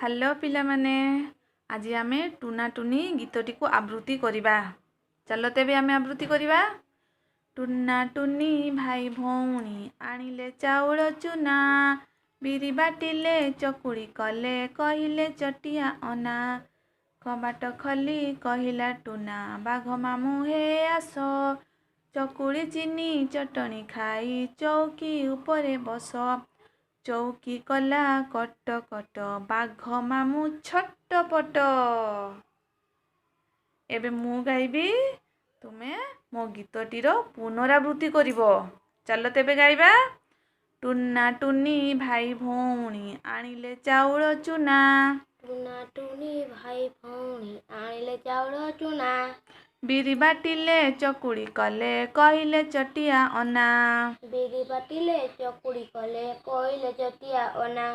Hello पिला माने आज आमे टुना टुनी गीतटी को आवृत्ति करिबा। चलो तेबे आमे आवृत्ति करिबा। टुना टुनी भाई भौणी आनिले चाउल चुना, बिरी बाटिले चकुड़ी कले कहिले चटिया अना। कबाट खली कहिला टुना बाघ मामू हे आस, चकुड़ी चीनी चटनी खाई चौकी उपरे बस। चौकी कला कट कट बाघ मामू छटपट। एबे मु गाइबी, तुमे मो गीतटीर पुनरावृत्ति करिवो। चलो तेबे गाइबा। टुना टुनी भाई भौणी आनिले चाउल चुना, टुना टुनी भाई भौणी आनिले चाउल चुना, बिरी बाटिले चकुड़ी कले कहिले चटिया अना। बिरी बाटिले चकुड़ी कले कहिले चटिया अना।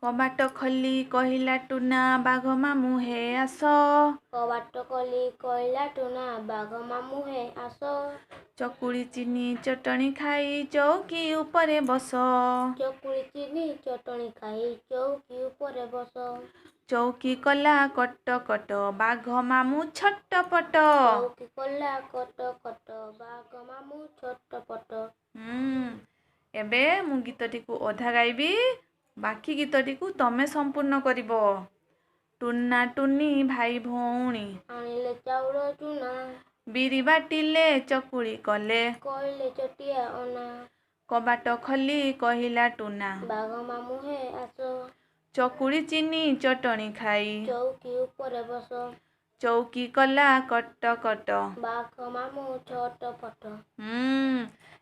कबाट खली कहिला टुना बाघ मामू हे आस, कबाट कली कहिला टुना बाघ मामू हे आस। चकुड़ी चीनी चटनी खाई चौकी उपरे बस। चकुड़ी चीनी चटनी खाई चौकी उपरे बस। चौकी कला कट कट बाघ मामू छटपट। चौकी कला कट कट बाघ मामू छटपट। एबे मु गीतटी को अधा गाइबी, बाकी गीतटी को तमे संपूर्ण करिवो। टुना टुनी भाई भौणी आनिले चाउल चुना, बिरी बाटिले चकुड़ी कले कहिले चटिया अना। कबाट खली कहिला टुना बाघ मामू हे आस, चकुड़ी चीनी चटनी खाई चौकी उपरे बस। चौकी कला कट कट बाघ मामू छटपट।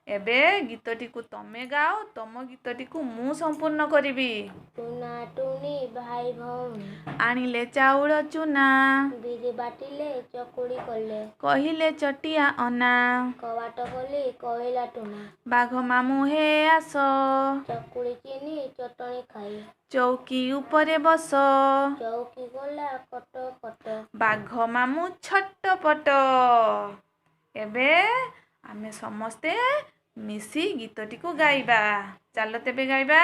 एबे गीतटी को तमे गाओ, तम गीतटी को मु संपूर्ण करिबी। टुना टुनी भाई भौणी आनिले चाउल चुना, बिरी बाटिले चकुड़ी कले कहिले चटिया अना। कबाट कली कहिला टुना बाघ मामू हे आस, चकुड़ी चीनी चटनी खाई चौकी उपरे बस। चौकी गला कट कट बाघ मामू छटपट। एबे आमे समस्ते मिसी गीतटी को गाइबा। चलो तेबे गाइबा।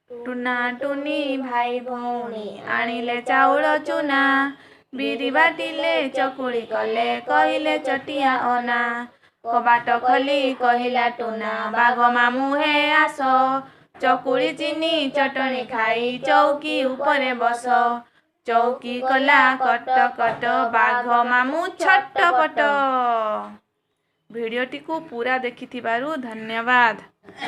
टुना टुनी भाई भौणी आनिले चाउल चुना, बिरी बाटिले चकुड़ी कले कहिले चटिया अना। कबाट खली कहिला टुना बाघ मामू हे आस, चकुड़ी चीनी चटनी खाई चौकी उपरे बस। चौकी कला कट कट बाघ मामू छटपट। भिडियोटी को पूरा देखिथिबारु धन्यवाद।